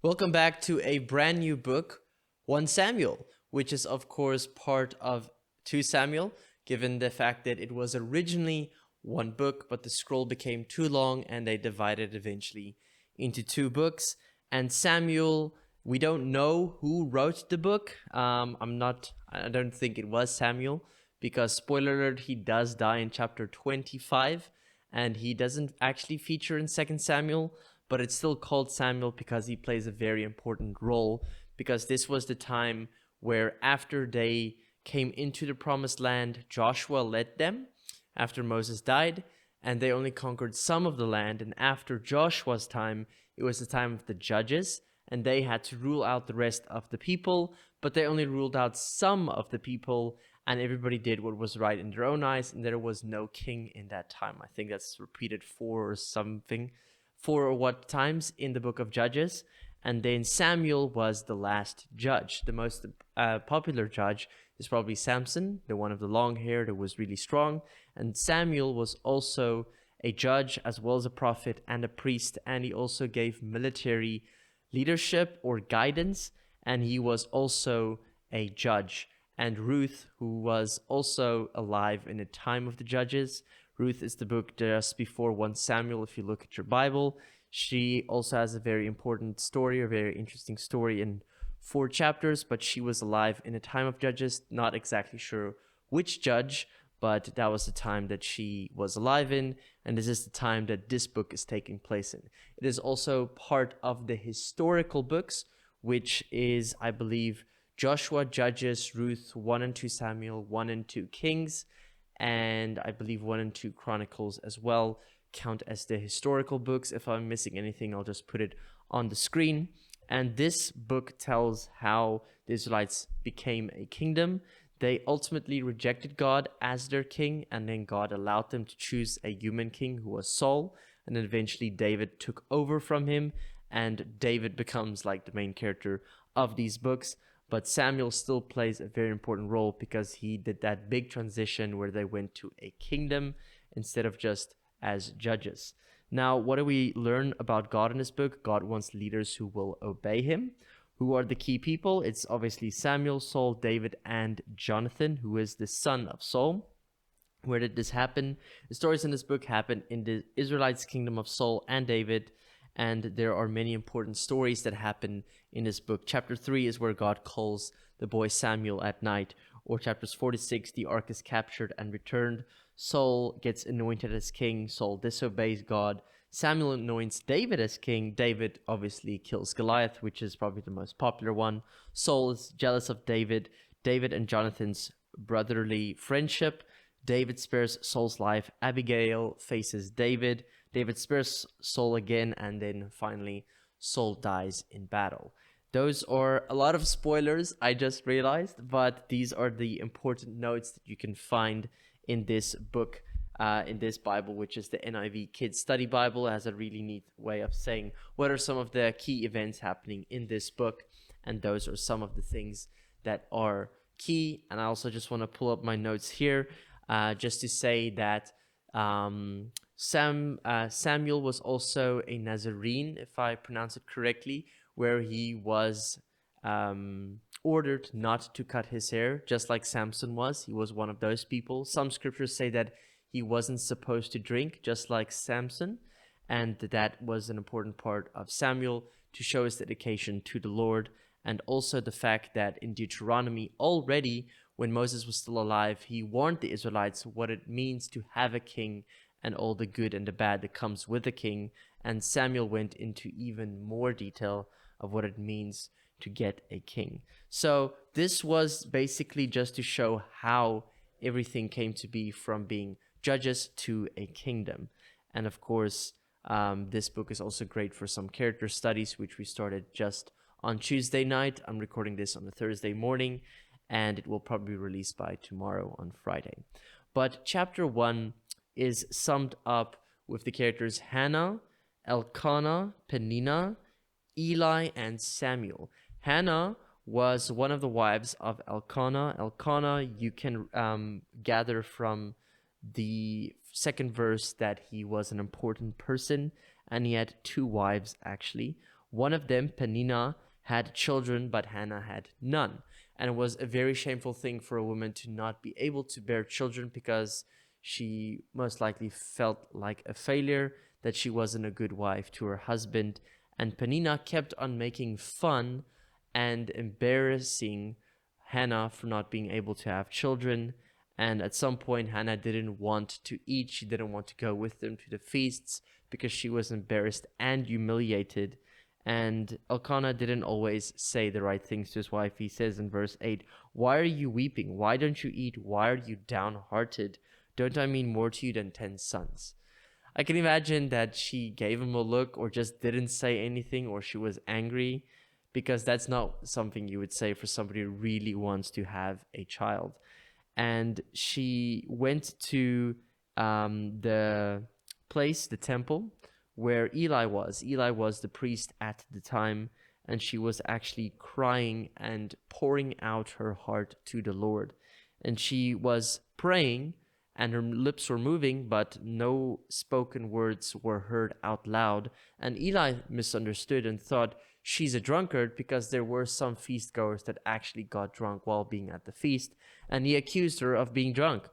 Welcome back to a brand new book, 1 Samuel, which is, of course, part of 2 Samuel, given the fact that it was originally one book, but the scroll became too long and they divided eventually into 2 books. And Samuel, we don't know who wrote the book. I don't think it was Samuel, because spoiler alert, he does die in chapter 25, and he doesn't actually feature in 2 Samuel, but it's still called Samuel because he plays a very important role, because this was the time where after they came into the promised land, Joshua led them after Moses died, and they only conquered some of the land. And after Joshua's time, it was the time of the judges, and they had to rule out the rest of the people, but they only ruled out some of the people, and everybody did what was right in their own eyes, and there was no king in that time. I think that's repeated 4 or what times in the book of Judges. And then Samuel was the last judge. The most popular judge is probably Samson, the one of the long hair that was really strong. And Samuel was also a judge as well as a prophet and a priest, and he also gave military leadership or guidance, and he was also a judge. And Ruth, who was also alive in the time of the judges, Ruth is the book just before 1 Samuel, if you look at your Bible. She also has a very important story, a very interesting story in 4 chapters, but she was alive in a time of judges. Not exactly sure which judge, but that was the time that she was alive in, and this is the time that this book is taking place in. It is also part of the historical books, which is, I believe, Joshua, Judges, Ruth, 1 and 2 Samuel, 1 and 2 Kings, and I believe 1 and 2 Chronicles as well count as the historical books. If I'm missing anything, I'll just put it on the screen. And this book tells how the Israelites became a kingdom. They ultimately rejected God as their king, and then God allowed them to choose a human king who was Saul, and then eventually David took over from him, and David becomes like the main character of these books. But Samuel still plays a very important role because he did that big transition where they went to a kingdom instead of just as judges. Now, what do we learn about God in this book? God wants leaders who will obey him. Who are the key people? It's obviously Samuel, Saul, David, and Jonathan, who is the son of Saul. Where did this happen? The stories in this book happen in the Israelites' kingdom of Saul and David, and there are many important stories that happen in this book. Chapter 3 is where God calls the boy Samuel at night, or chapters 4 to 6, the ark is captured and returned. Saul gets anointed as king. Saul disobeys God. Samuel anoints David as king. David obviously kills Goliath, which is probably the most popular one. Saul is jealous of David. David and Jonathan's brotherly friendship. David spares Saul's life. Abigail faces David. David spares Saul again, and then finally Saul dies in battle. Those are a lot of spoilers, I just realized, but these are the important notes that you can find in this book, in this Bible, which is the NIV Kids Study Bible. It has a really neat way of saying what are some of the key events happening in this book, and those are some of the things that are key. And I also just want to pull up my notes here, just to say that Samuel was also a Nazarene, if I pronounce it correctly, where he was ordered not to cut his hair, just like Samson was. He was one of those people. Some scriptures say that he wasn't supposed to drink, just like Samson, and that was an important part of Samuel to show his dedication to the Lord, and also the fact that in Deuteronomy already, when Moses was still alive, he warned the Israelites what it means to have a king and all the good and the bad that comes with a king, and Samuel went into even more detail of what it means to get a king. So this was basically just to show how everything came to be from being judges to a kingdom. And of course, this book is also great for some character studies, which we started just on Tuesday night. I'm recording this on a Thursday morning, and it will probably be released by tomorrow on Friday. But chapter 1 is summed up with the characters Hannah, Elkana, Peninnah, Eli, and Samuel. Hannah was one of the wives of Elkana. Elkana, you can gather from the second verse that he was an important person, and he had 2 wives actually. One of them, Peninnah, had children, but Hannah had none. And it was a very shameful thing for a woman to not be able to bear children because she most likely felt like a failure, that she wasn't a good wife to her husband. And Peninnah kept on making fun and embarrassing Hannah for not being able to have children. And at some point, Hannah didn't want to eat. She didn't want to go with them to the feasts because she was embarrassed and humiliated. And Elkanah didn't always say the right things to his wife. He says in verse 8, "Why are you weeping? Why don't you eat? Why are you downhearted? Don't I mean more to you than 10 sons?" I can imagine that she gave him a look or just didn't say anything, or she was angry, because that's not something you would say for somebody who really wants to have a child. And she went to the place, the temple, where Eli was. Eli was the priest at the time, and she was actually crying and pouring out her heart to the Lord. And she was praying, and her lips were moving, but no spoken words were heard out loud. And Eli misunderstood and thought she's a drunkard, because there were some feast goers that actually got drunk while being at the feast, and he accused her of being drunk.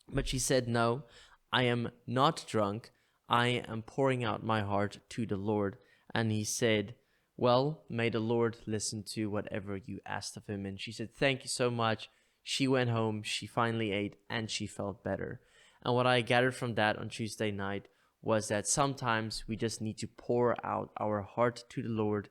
But she said, "No, I am not drunk. I am pouring out my heart to the Lord." And he said, "Well, may the Lord listen to whatever you asked of him." And she said, "Thank you so much." She went home, she finally ate, and she felt better. And what I gathered from that on Tuesday night was that sometimes we just need to pour out our heart to the Lord,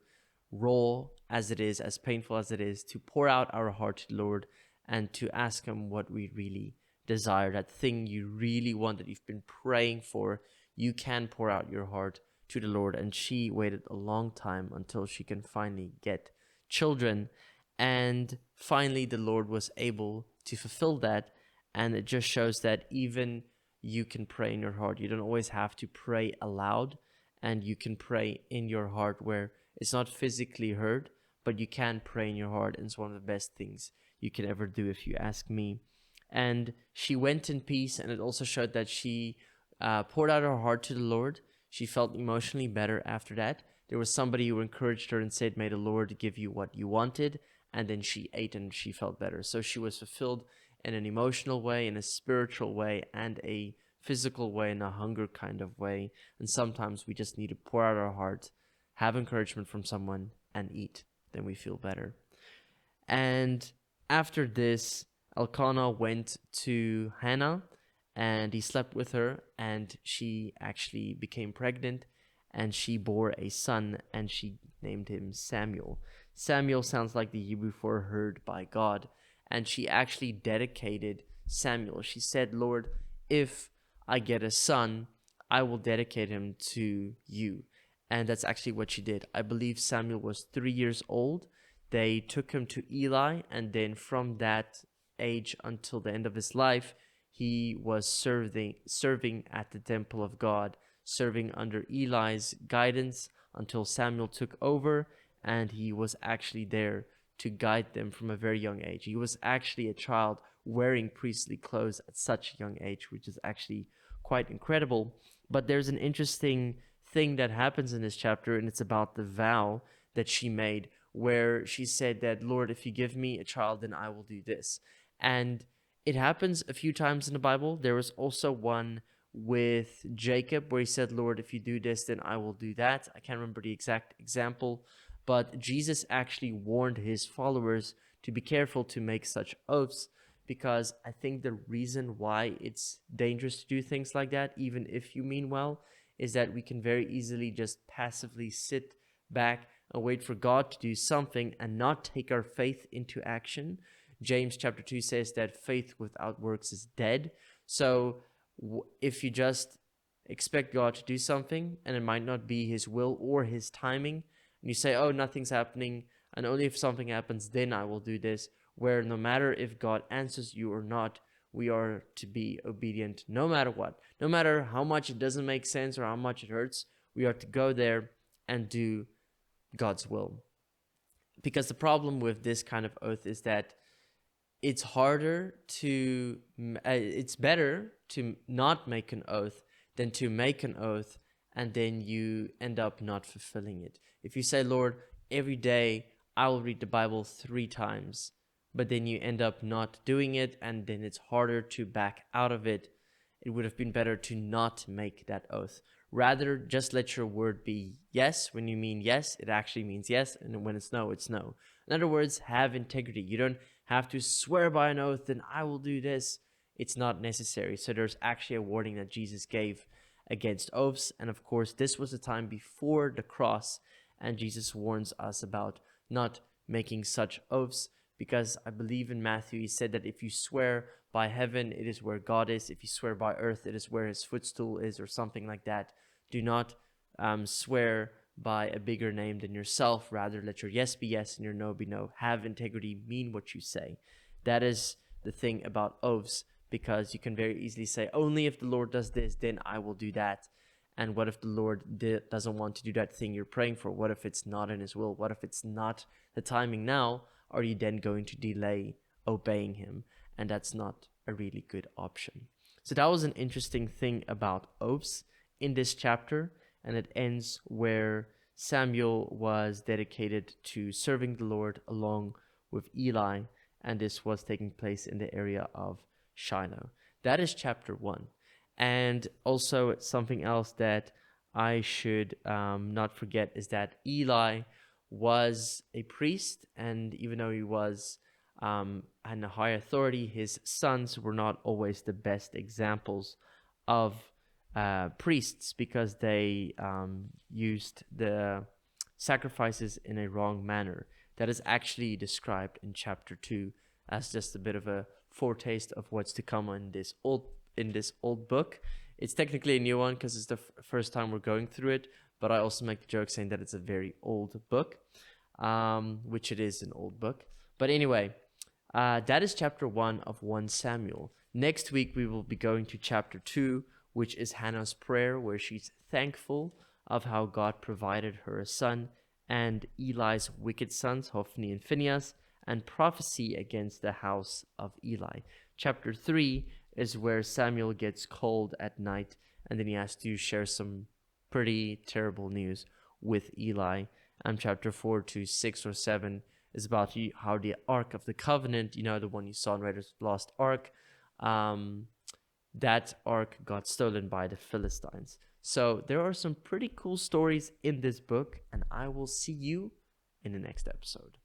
raw as it is, as painful as it is, to pour out our heart to the Lord and to ask him what we really desire, that thing you really want, that you've been praying for. You can pour out your heart to the Lord. And she waited a long time until she can finally get children. And finally, the Lord was able to fulfill that. And it just shows that even you can pray in your heart. You don't always have to pray aloud, and you can pray in your heart where it's not physically heard, but you can pray in your heart. And it's one of the best things you can ever do, if you ask me. And she went in peace, and it also showed that she poured out her heart to the Lord. She felt emotionally better after that. There was somebody who encouraged her and said, "May the Lord give you what you wanted." And then she ate and she felt better. So she was fulfilled in an emotional way, in a spiritual way, and a physical way, in a hunger kind of way. And sometimes we just need to pour out our heart, have encouragement from someone, and eat. Then we feel better. And after this, Elkanah went to Hannah, and he slept with her, and she actually became pregnant, and she bore a son, and she named him Samuel. Samuel sounds like the Hebrew for heard by God, and she actually dedicated Samuel. She said, "Lord, if I get a son, I will dedicate him to you." And that's actually what she did. I believe Samuel was 3 years old. They took him to Eli, and then from that age until the end of his life, he was serving at the temple of God, serving under Eli's guidance until Samuel took over, and he was actually there to guide them from a very young age. He was actually a child wearing priestly clothes at such a young age, which is actually quite incredible. But there's an interesting thing that happens in this chapter, and it's about the vow that she made, where she said that, "Lord, if you give me a child, then I will do this." And it happens a few times in the Bible. There was also one with Jacob where he said, "Lord, if you do this, then I will do that." I can't remember the exact example, but Jesus actually warned his followers to be careful to make such oaths, because I think the reason why it's dangerous to do things like that, even if you mean well, is that we can very easily just passively sit back and wait for God to do something and not take our faith into action. James chapter 2 says that faith without works is dead. So if you just expect God to do something and it might not be his will or his timing, and you say, "Oh, nothing's happening, and only if something happens, then I will do this," where no matter if God answers you or not, we are to be obedient no matter what. No matter how much it doesn't make sense or how much it hurts, we are to go there and do God's will. Because the problem with this kind of oath is that it's better to not make an oath than to make an oath and then you end up not fulfilling it. If you say, Lord, every day I will read the Bible 3 times, but then you end up not doing it, and then it's harder to back out of it, it would have been better to not make that oath. Rather, just let your word be yes. When you mean yes, it actually means yes, and when it's no, it's no. In other words, have integrity. You don't have to swear by an oath, and I will do this. It's not necessary. So there's actually a warning that Jesus gave against oaths. And of course, this was a time before the cross, and Jesus warns us about not making such oaths, because I believe in Matthew, he said that if you swear by heaven, it is where God is. If you swear by earth, it is where his footstool is, or something like that. Do not swear by a bigger name than yourself. Rather, let your yes be yes and your no be no. Have integrity, mean what you say. That is the thing about oaths, because you can very easily say, only if the Lord does this, then I will do that. And what if the Lord doesn't want to do that thing you're praying for? What if it's not in his will? What if it's not the timing now? Are you then going to delay obeying him? And that's not a really good option. So that was an interesting thing about oaths in this chapter, and it ends where Samuel was dedicated to serving the Lord along with Eli, and this was taking place in the area of Shiloh. That is chapter 1. And also something else that I should not forget is that Eli was a priest, and even though he was had a high authority, his sons were not always the best examples of priests, because they used the sacrifices in a wrong manner. That is actually described in chapter 2 as just a bit of a foretaste of what's to come in this old book. It's technically a new one because it's the first time we're going through it, but I also make the joke saying that it's a very old book, which it is an old book. But anyway, that is chapter 1 of 1 Samuel. Next week we will be going to chapter 2, which is Hannah's prayer, where she's thankful of how God provided her a son, and Eli's wicked sons, Hophni and Phinehas, and prophecy against the house of Eli. Chapter 3 is where Samuel gets called at night, and then he has to share some pretty terrible news with Eli. And chapter 4 to 6 or 7 is about how the Ark of the Covenant, the one you saw in Raiders of the Lost Ark, that Ark got stolen by the Philistines. So there are some pretty cool stories in this book, and I will see you in the next episode.